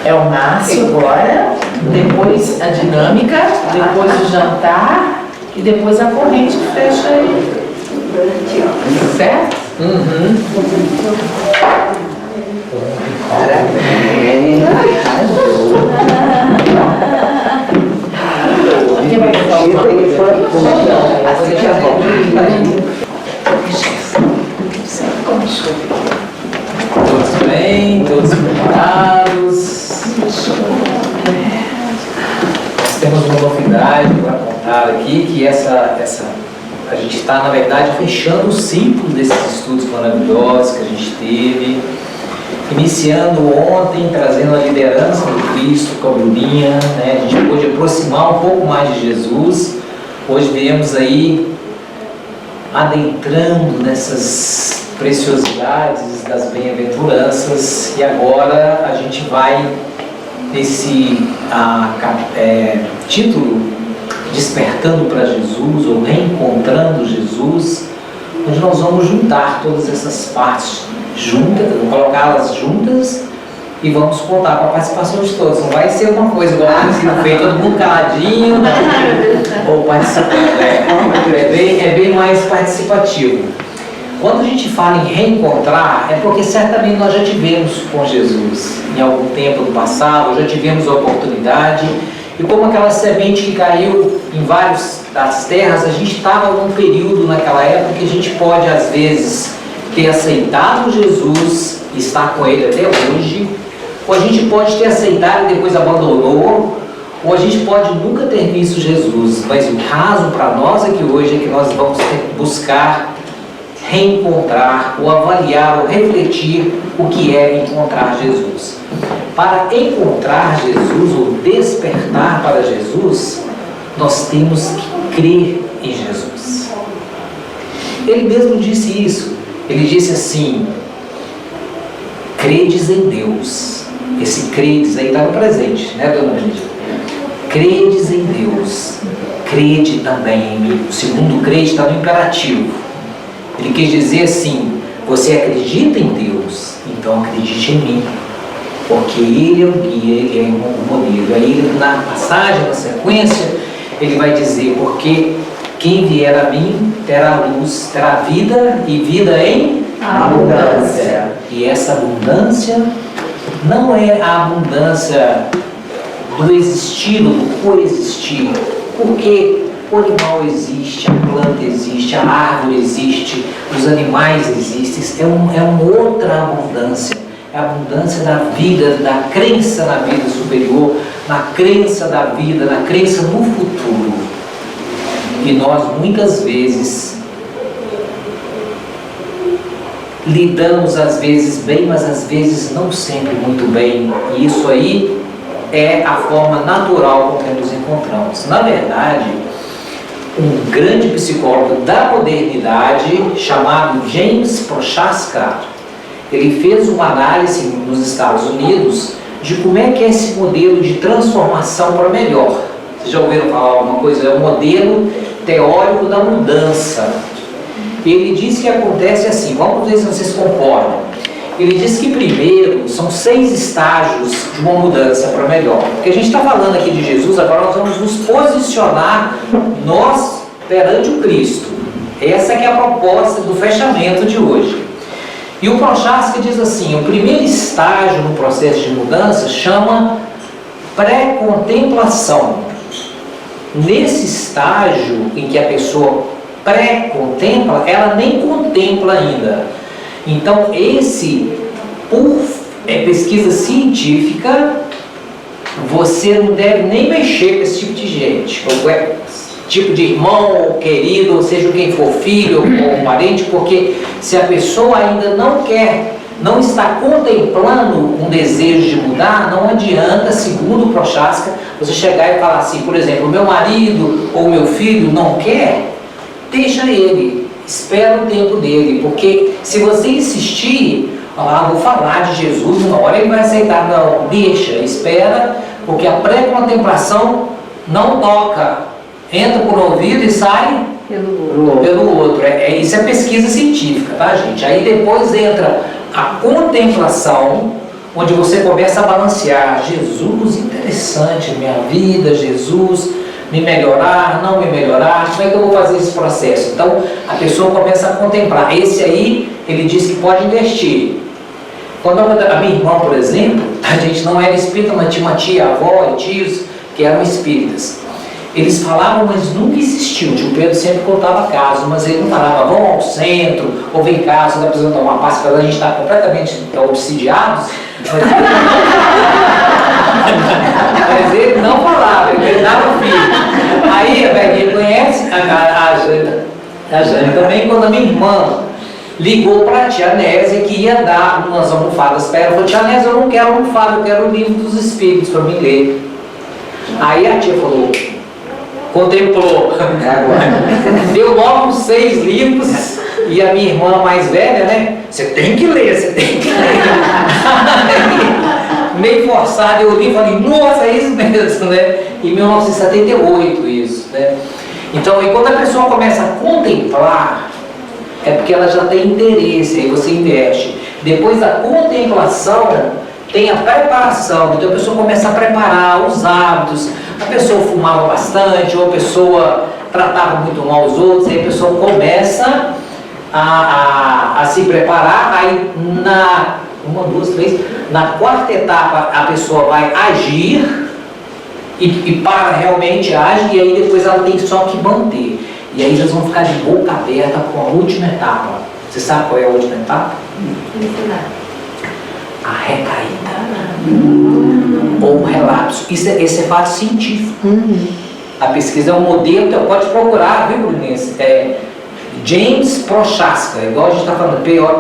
É o Márcio agora, depois a dinâmica, depois o jantar e depois a corrente que fecha aí. Certo? Todos bem? Todos preparados? Nós temos uma novidade para contar aqui, que a gente está, na verdade, fechando o ciclo desses estudos maravilhosos que a gente teve, iniciando ontem, trazendo a liderança do Cristo com a Bruninha, né? A gente pôde aproximar um pouco mais de Jesus. Hoje viemos aí adentrando nessas preciosidades das bem-aventuranças, e agora a gente vai nesse título Despertando para Jesus, ou Reencontrando Jesus, onde nós vamos juntar todas essas partes juntas, colocá-las juntas e vamos contar com a participação de todos. Não vai ser uma coisa igual a ensino feito, todo mundo caladinho, ou participando. É bem mais participativo. Quando a gente fala em reencontrar, é porque certamente nós já tivemos com Jesus em algum tempo do passado, já tivemos a oportunidade, e como aquela semente que caiu em várias das terras, a gente estava num período naquela época que a gente pode às vezes ter aceitado Jesus e estar com Ele até hoje, ou a gente pode ter aceitado e depois abandonou, ou a gente pode nunca ter visto Jesus. Mas o caso para nós aqui hoje é que nós vamos ter que buscar reencontrar, ou avaliar, ou refletir o que é encontrar Jesus. Para encontrar Jesus, ou despertar para Jesus, nós temos que crer em Jesus. Ele mesmo disse isso. Ele disse assim: credes em Deus. Esse credes aí está no presente, né, dona Angela? Credes em Deus, crede também em mim. O segundo crede está no imperativo. Ele quis dizer assim: você acredita em Deus, então acredite em mim, porque Ele é o guia, Ele é o modelo. Aí na passagem, na sequência, ele vai dizer: porque quem vier a mim terá luz, terá vida, e vida em abundância. E essa abundância não é a abundância do existir ou do coexistir, porque o animal existe, a planta existe, a árvore existe, os animais existem. É uma outra abundância. É a abundância da vida, da crença na vida superior, na crença da vida, na crença no futuro. E nós muitas vezes lidamos às vezes bem, mas às vezes não sempre muito bem. E isso aí é a forma natural com que nos encontramos. Na verdade, um grande psicólogo da modernidade chamado James Prochaska, ele fez uma análise nos Estados Unidos de como é que é esse modelo de transformação para melhor. Vocês já ouviram falar alguma coisa? É o modelo teórico da mudança. Ele diz que acontece assim, vamos ver se vocês concordam. Ele diz que primeiro são 6 estágios de uma mudança para melhor. Porque a gente está falando aqui de Jesus, agora nós vamos nos posicionar nós perante o Cristo. Essa que é a proposta do fechamento de hoje. E o Prochaska diz assim: o primeiro estágio no processo de mudança chama pré-contemplação. Nesse estágio em que a pessoa pré-contempla, ela nem contempla ainda. Então por pesquisa científica, você não deve nem mexer com esse tipo de gente, tipo de irmão, ou querido, ou seja quem for, filho ou parente, porque se a pessoa ainda não está contemplando um desejo de mudar, não adianta, segundo o Prochaska, você chegar e falar assim, por exemplo, meu marido ou meu filho não quer, deixa ele, espera o tempo dele, porque se você insistir, vou falar de Jesus, uma hora ele vai aceitar, não, deixa, espera, porque a pré-contemplação não toca, entra por um ouvido e sai pelo outro. Isso é pesquisa científica, tá, gente? Aí depois entra a contemplação, onde você começa a balancear: Jesus, interessante, minha vida, Jesus, me melhorar, não me melhorar, como é que eu vou fazer esse processo? Então a pessoa começa a contemplar. Esse aí, ele diz que pode investir. Quando a minha irmã, por exemplo, a gente não era espírita, mas tinha uma tia, avó e tios que eram espíritas. Eles falavam, mas nunca existiu. O tio Pedro sempre contava casos, mas ele não falava: vão ao centro, ou vem cá, você está precisando tomar uma pasta, a gente está completamente obsidiados. Mas ele não falava, ele dava o filho. Aí a Beguinha conhece a Jane também, quando a minha irmã ligou para a tia Nésia que ia dar umas almofadas para ela. Falou: tia Nésia, eu não quero almofada, eu quero o livro dos espíritos para mim ler. Aí a tia falou, contemplou, deu logo 6 livros, e a minha irmã mais velha, né? Você tem que ler, você tem que ler. Meio forçado, eu li e falei: nossa, é isso mesmo, né? Em 1978 isso, né? Então, e quando a pessoa começa a contemplar, é porque ela já tem interesse, aí você investe. Depois da contemplação, tem a preparação, então a pessoa começa a preparar os hábitos. A pessoa fumava bastante, ou a pessoa tratava muito mal os outros, aí a pessoa começa a se preparar. Aí na 4ª etapa a pessoa vai agir e para realmente age, e aí depois ela tem só que manter. E aí eles vão ficar de boca aberta com a última etapa. Você sabe qual é a última etapa? A recaída. Ou o relapso. Esse é fato científico. A pesquisa é um modelo, então pode procurar, viu, Bruninense? James Prochaska, igual a gente está falando, PRO,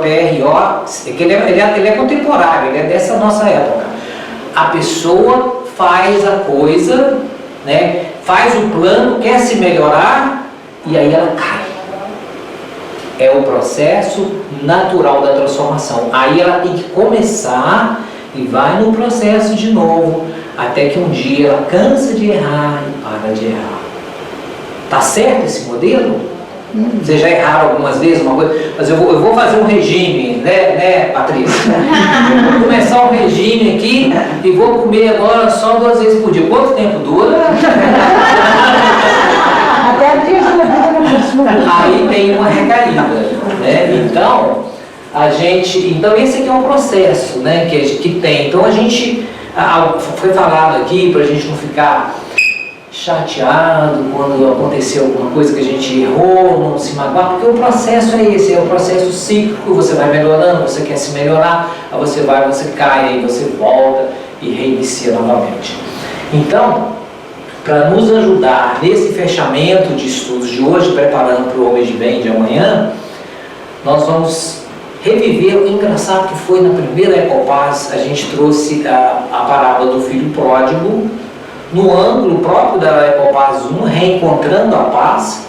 que ele é contemporâneo, ele é dessa nossa época. A pessoa faz a coisa, né, faz o plano, quer se melhorar, e aí ela cai. É o processo natural da transformação. Aí ela tem que começar e vai no processo de novo, até que um dia ela cansa de errar e para de errar. Tá certo esse modelo? Vocês já erraram algumas vezes uma coisa, mas eu vou fazer um regime, né, Patrícia? Eu vou começar um regime aqui e vou comer agora só 2 vezes por dia. Quanto tempo dura? Até o dia de Aí tem uma recaída, né? Então esse aqui é um processo, né, que tem. Então a gente, foi falado aqui para a gente não ficar chateado quando aconteceu alguma coisa que a gente errou, não se magoar, porque o processo é esse, é o processo cíclico. Você vai melhorando, você quer se melhorar, aí você cai, aí você volta e reinicia novamente. Então, para nos ajudar nesse fechamento de estudos de hoje, preparando para o Homem de Bem de amanhã, nós vamos reviver o engraçado que foi na primeira Ecopaz. A gente trouxe a parábola do filho pródigo, no ângulo próprio da Ecopaz 1, reencontrando a paz,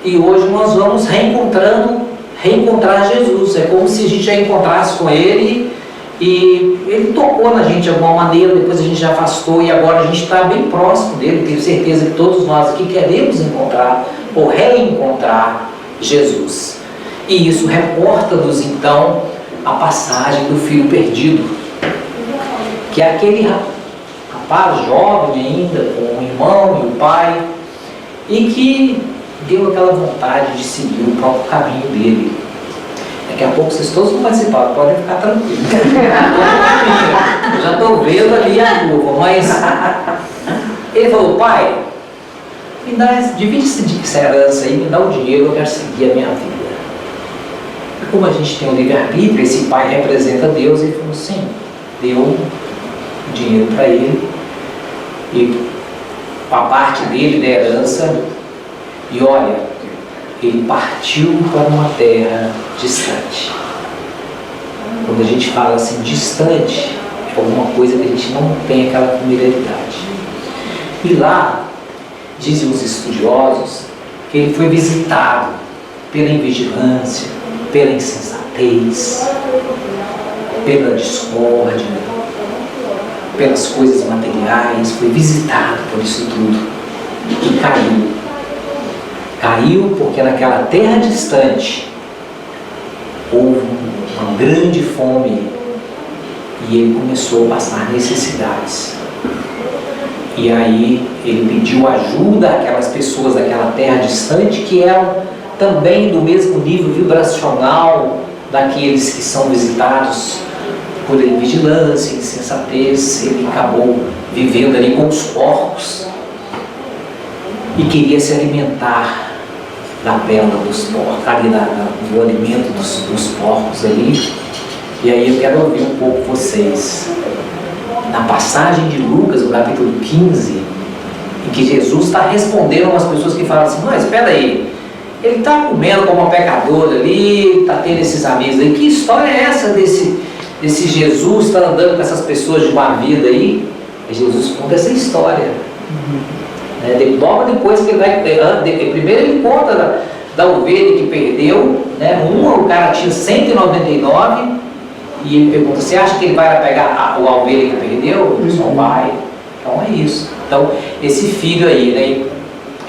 e hoje nós vamos reencontrar Jesus. É como se a gente já encontrasse com Ele, e Ele tocou na gente de alguma maneira, depois a gente já afastou, e agora a gente está bem próximo dele. Tenho certeza que todos nós aqui queremos encontrar, ou reencontrar Jesus. E isso reporta-nos então a passagem do filho perdido, que é aquele rapaz jovem ainda, com o irmão e o pai, e que deu aquela vontade de seguir o próprio caminho dele. Daqui a pouco vocês todos vão participar, podem ficar tranquilos. Eu já estou vendo ali a curva, mas ele falou: pai, divide essa herança aí, me dá o dinheiro, eu quero seguir a minha vida. E como a gente tem o livre-arbítrio, esse pai representa Deus, ele falou: sim, deu o dinheiro para ele, e a parte dele da herança, e olha, ele partiu para uma terra distante. Quando a gente fala assim, distante, é alguma coisa que a gente não tem aquela familiaridade. E lá, dizem os estudiosos, que ele foi visitado pela invigilância, pela insensatez, pela discórdia, pelas coisas materiais, foi visitado por isso tudo e caiu. Caiu porque naquela terra distante houve uma grande fome, e ele começou a passar necessidades. E aí ele pediu ajuda àquelas pessoas daquela terra distante que eram também do mesmo nível vibracional daqueles que são visitados por vigilância, insensatez. Ele acabou vivendo ali com os porcos e queria se alimentar da pena dos porcos, ali do alimento dos porcos ali. E aí eu quero ouvir um pouco vocês. Na passagem de Lucas, no capítulo 15, em que Jesus está respondendo a umas pessoas que falam assim: mas espera aí, ele está comendo como uma pecadora ali, está tendo esses amigos aí, que história é essa desse Jesus está andando com essas pessoas de uma vida aí? E Jesus conta essa história. Logo depois que ele vai, primeiro ele conta da ovelha que perdeu, né? O cara tinha 199, e ele pergunta: você acha que ele vai pegar a ovelha que perdeu? O pessoal vai. Então é isso. Então esse filho aí, né?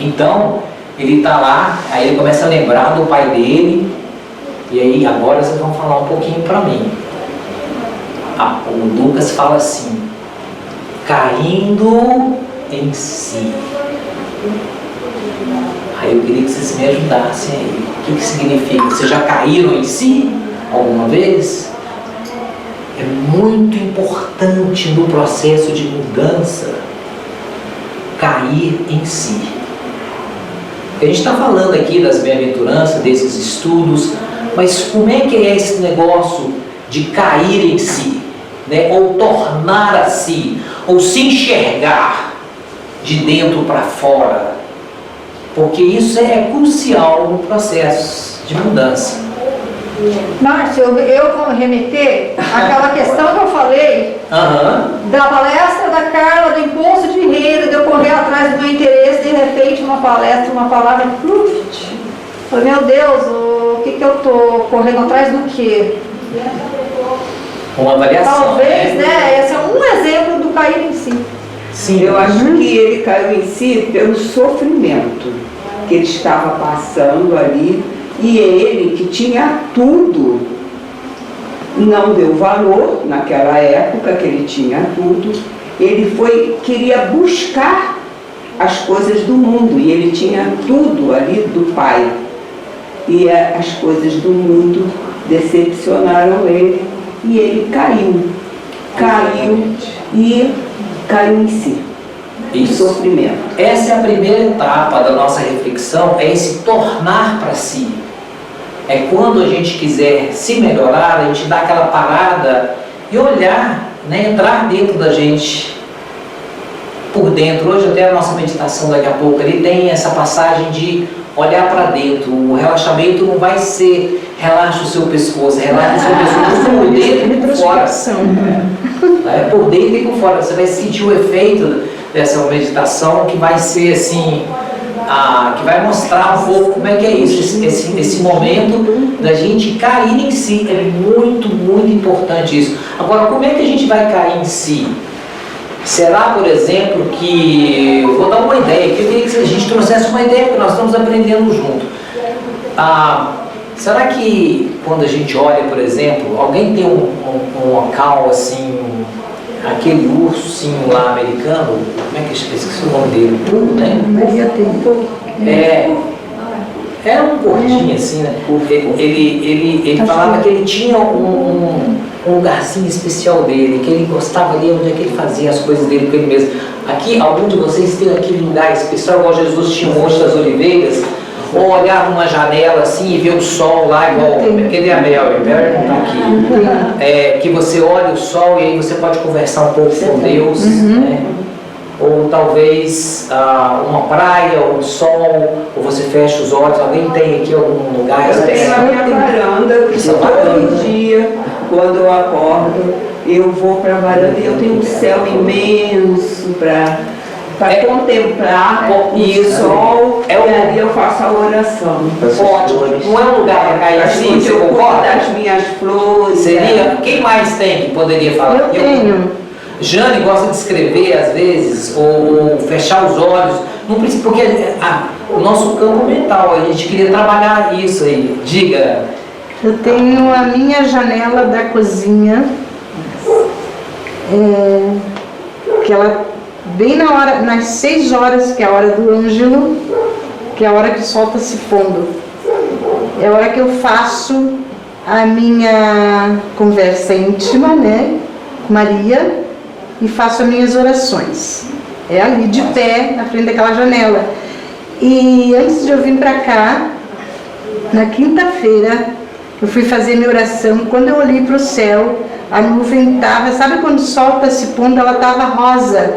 Então ele está lá, aí ele começa a lembrar do pai dele, e aí agora vocês vão falar um pouquinho para mim. O Lucas fala assim: caindo em si. Aí eu queria que vocês me ajudassem aí. O que significa? Vocês já caíram em si alguma vez? É muito importante no processo de mudança cair em si. A gente está falando aqui das bem-aventuranças, desses estudos, mas como é que é esse negócio de cair em si, né? Ou tornar a si, ou se enxergar de dentro para fora? Porque isso é crucial no processo de mudança. Márcio, eu vou remeter àquela questão que eu falei da palestra da Carla, do imposto de renda, de eu correr atrás do meu interesse, de repente uma palestra, uma palavra, falei: meu Deus, o que eu estou correndo atrás do quê? Uma avaliação. Talvez, né? Esse é um exemplo do cair em si. Sim, eu acho que ele caiu em si pelo sofrimento que ele estava passando ali, e ele, que tinha tudo, não deu valor naquela época que ele tinha tudo. Ele queria buscar as coisas do mundo, e ele tinha tudo ali do pai, e as coisas do mundo decepcionaram ele, e ele caiu em si. Isso. Sofrimento. Essa é a primeira etapa da nossa reflexão, é esse tornar para si. É quando a gente quiser se melhorar, a gente dá aquela parada e olhar, né, entrar dentro da gente, por dentro. Hoje até a nossa meditação daqui a pouco, ele tem essa passagem de olhar para dentro. O relaxamento não vai ser relaxa o seu pescoço, relaxa o seu pescoço por dentro e por fora. É por dentro e por fora. Você vai sentir o efeito dessa meditação, que vai ser assim, que vai mostrar um pouco como é que é isso, esse momento da gente cair em si. É muito, muito importante isso. Agora, como é que a gente vai cair em si? Será, por exemplo, que... Eu vou dar uma ideia, que eu queria que a gente trouxesse uma ideia, porque nós estamos aprendendo junto. Será que quando a gente olha, por exemplo, alguém tem um local assim, aquele ursinho lá americano, como é que eu esqueci o nome dele? Pum, né? Maria tem pouco. Era um gordinho assim, né? Ele falava que ele tinha um lugarzinho especial dele, que ele gostava ali onde é que ele fazia as coisas dele com ele mesmo. Aqui, algum de vocês tem aquele lugar especial, igual Jesus tinha o Monte das Oliveiras, ou olhar numa janela assim e ver o sol lá, igual aquele é a Mel não está aqui. Que você olha o sol e aí você pode conversar um pouco com Deus, né? Ou talvez uma praia, ou um sol, ou você fecha os olhos. Alguém tem aqui algum lugar Eu tenho a minha varanda, todo dia, quando eu acordo, eu vou para a varanda e eu tenho um céu imenso para contemplar o sol, e ali eu faço a oração. Ótimo, não é um lugar para cair assim, você eu cuido concorda? das minhas flores. Seria, quem mais tem que poderia falar? Eu tenho. Jane gosta de escrever às vezes, ou fechar os olhos, não precisa, porque o nosso campo mental, a gente queria trabalhar isso aí. Diga. Eu tenho a minha janela da cozinha que ela, bem na hora, nas 6 horas, que é a hora do ângelo, que é a hora que o sol está se pondo, é a hora que eu faço a minha conversa íntima, né, com Maria, e faço as minhas orações. É ali de pé, na frente daquela janela. E antes de eu vir para cá, na quinta-feira, eu fui fazer minha oração. Quando eu olhei para o céu, a nuvem estava, sabe quando o sol está se pondo, ela estava rosa.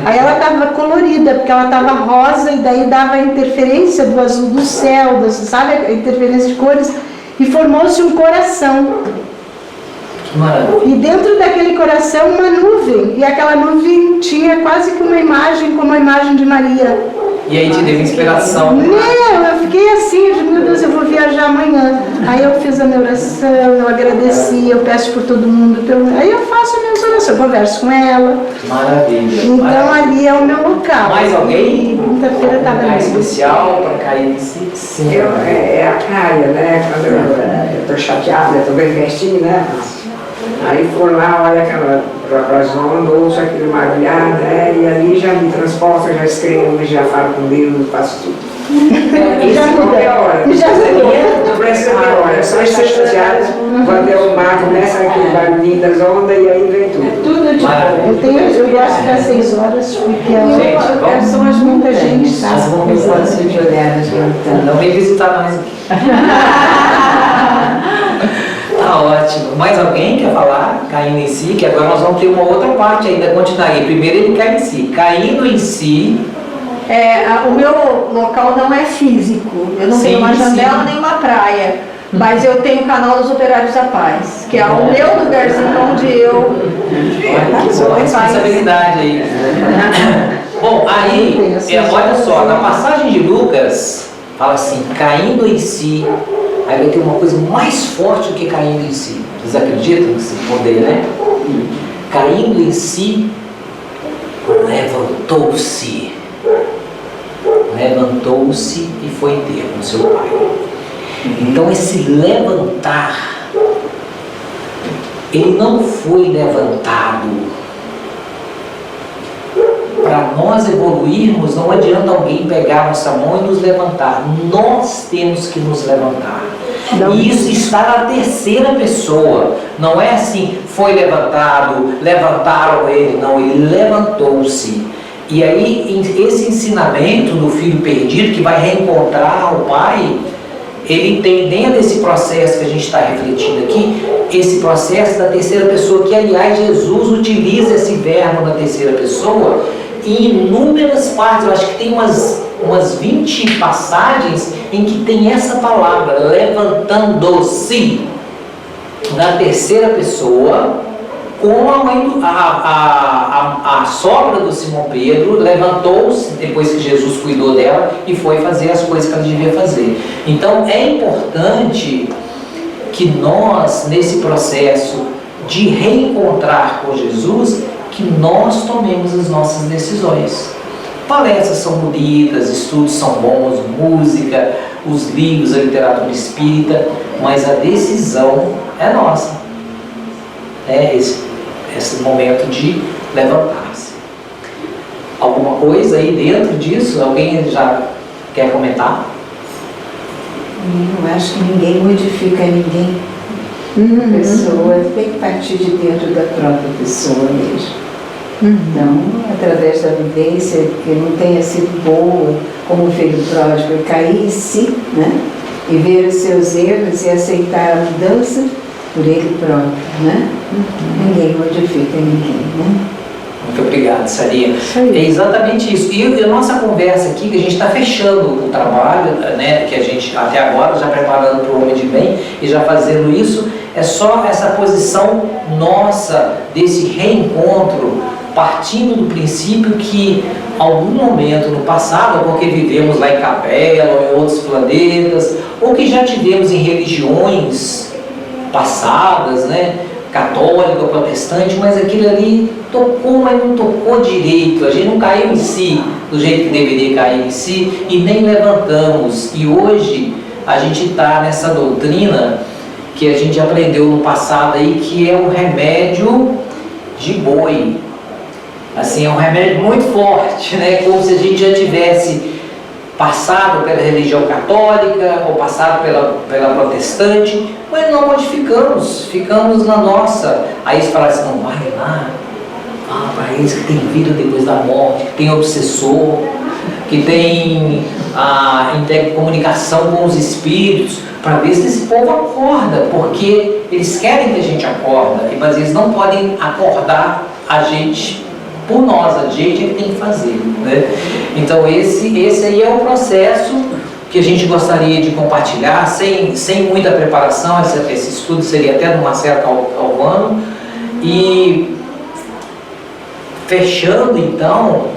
Aí ela estava colorida, porque ela estava rosa, e daí dava a interferência do azul do céu, sabe, a interferência de cores, e formou-se um coração. Maravilha. E dentro daquele coração uma nuvem, e aquela nuvem tinha quase que uma imagem, como a imagem de Maria. E aí te deu inspiração. Eu fiquei assim, eu digo, meu Deus, eu vou viajar amanhã. Aí eu fiz a minha oração, eu agradeci, eu peço por todo mundo. Aí eu faço a minha oração, eu converso com ela. Maravilha. Então Maravilha. ali é o meu local. Mais alguém? E quinta-feira estava Um lugar ali. especial para cair nesse? Sim. É a Caia, né? Quando eu tô chateada, eu tô bem vestinho, né? Aí for lá, olha aquela para ondas, ouço aquilo maravilhar, né? E ali já me transporta, já escrevo, já falo com Deus, faço tudo. Já Isso muda. é hora. Já muda. Não precisa de hora, só estar chateada, quando o mar começa aquele barulhinho das ondas e aí vem tudo. Tudo de bom. Eu gosto das 6 horas, porque são as montanhas, sabe? As montanhas de olhadas cantando. Não vem visitar mais aqui. Tá ótimo. Mais alguém quer falar? Caindo em si, que agora nós vamos ter uma outra parte ainda, continuar aí. Primeiro ele cai em si. Caindo em si. O meu local não é físico, eu não Sim, tenho uma janela sim. nem uma praia, mas eu tenho o canal dos Operários da Paz, que é o meu lugarzinho onde eu Que sua responsabilidade aí. Bom, aí, olha só, na passagem de Lucas, fala assim, caindo em si, aí vai ter uma coisa mais forte do que caindo em si. Vocês acreditam nesse poder, né? Caindo em si, levantou-se. Levantou-se e foi ter com seu pai. Então esse levantar, ele não foi levantado. Para nós evoluirmos, não adianta alguém pegar nossa mão e nos levantar. Nós temos que nos levantar. E isso está na terceira pessoa. Não é assim, foi levantado, levantaram ele. Não, ele levantou-se. E aí, esse ensinamento do filho perdido, que vai reencontrar o pai, ele tem dentro desse processo que a gente está refletindo aqui, esse processo da terceira pessoa, que aliás Jesus utiliza esse verbo na terceira pessoa em inúmeras partes. Eu acho que tem umas 20 passagens em que tem essa palavra, levantando-se, na terceira pessoa, com a mãe a sogra do Simão Pedro levantou-se depois que Jesus cuidou dela e foi fazer as coisas que ela devia fazer. Então é importante que nós, nesse processo de reencontrar com Jesus, que nós tomemos as nossas decisões. Palestras são bonitas, estudos são bons, música, os livros, a literatura espírita, mas a decisão é nossa. É esse momento de levantar-se. Alguma coisa aí dentro disso? Alguém já quer comentar? Eu acho que ninguém modifica ninguém. A pessoa tem que partir de dentro da própria pessoa mesmo. Então, através da vivência, que não tenha sido boa, como o filho pródigo, cair em si, né? E ver os seus erros e aceitar a mudança por ele próprio, né? Ninguém modifica ninguém, né? Muito obrigado, Sarinha. É exatamente isso. E a nossa conversa aqui, que a gente está fechando o trabalho, né, que a gente até agora já preparando para o Homem de Bem e já fazendo isso, é só essa posição nossa desse reencontro, partindo do princípio que algum momento no passado, porque vivemos lá em Capela ou em outros planetas, ou que já tivemos em religiões passadas, né, católica, protestante, mas aquilo ali tocou, mas não tocou direito. A gente não caiu em si do jeito que deveria cair em si e nem levantamos. E hoje a gente está nessa doutrina que a gente aprendeu no passado aí, que é o remédio de boi. Assim, é um remédio muito forte, né? Como se a gente já tivesse passado pela religião católica ou passado pela protestante, mas não modificamos, ficamos na nossa. Aí eles falam assim, não, vai lá, fala para eles que tem vida depois da morte, que tem obsessor, que tem comunicação com os espíritos, para ver se esse povo acorda, porque eles querem que a gente acorda, mas eles não podem acordar a gente por nós, a gente é que tem que fazer, né? Então esse aí é o processo que a gente gostaria de compartilhar, sem muita preparação. Esse estudo seria até do Marcelo Calvano. E fechando então,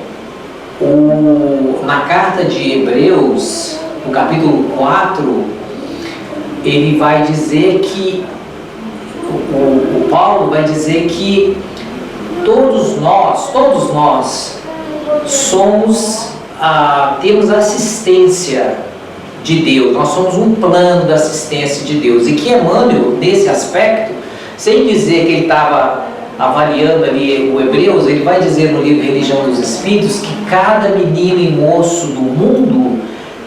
na carta de Hebreus, no capítulo 4, ele vai dizer que, o Paulo vai dizer que todos nós somos, temos assistência de Deus, nós somos um plano da assistência de Deus. E que Emmanuel, nesse aspecto, sem dizer que ele estava avaliando ali o Hebreus, ele vai dizer no livro Religião dos Espíritos que cada menino e moço do mundo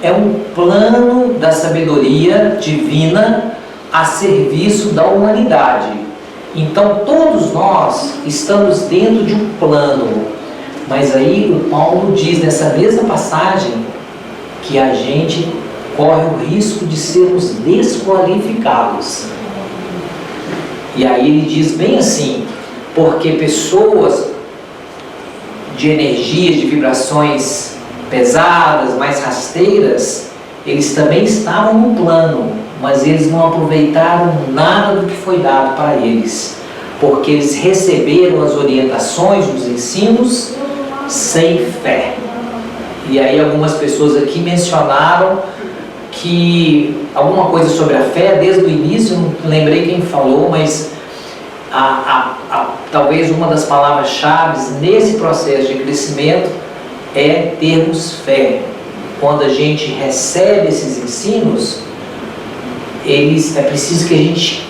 é um plano da sabedoria divina a serviço da humanidade. Então todos nós estamos dentro de um plano, mas aí o Paulo diz nessa mesma passagem que a gente corre o risco de sermos desqualificados. E aí ele diz bem assim, porque pessoas de energias, de vibrações pesadas, mais rasteiras, eles também estavam no plano, mas eles não aproveitaram nada do que foi dado para eles, porque eles receberam as orientações, os ensinos, sem fé. E aí algumas pessoas aqui mencionaram que alguma coisa sobre a fé, desde o início, não lembrei quem falou, mas talvez uma das palavras-chave nesse processo de crescimento é termos fé. Quando a gente recebe esses ensinos, é preciso que a gente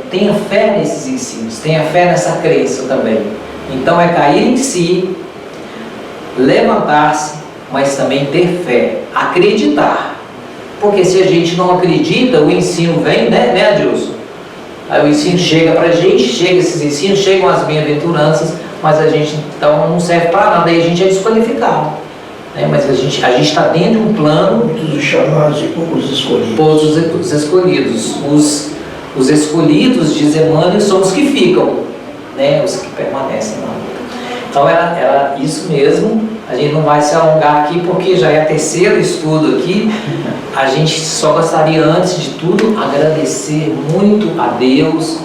tenha fé nesses ensinos, tenha fé nessa crença também. Então é cair em si, levantar-se, mas também ter fé, acreditar. Porque se a gente não acredita, o ensino vem, né Adilson? Aí o ensino chega pra gente, esses ensinos, chegam as bem-aventuranças, mas a gente então não serve para nada, aí a gente é desqualificado. Mas a gente está dentro de um plano. Muitos os chamados e poucos escolhidos. Poucos os escolhidos. Os escolhidos, diz Emmanuel, são os que ficam, né? Os que permanecem lá. Então era isso mesmo. A gente não vai se alongar aqui porque já é o terceiro estudo aqui. A gente só gostaria, antes de tudo, agradecer muito a Deus.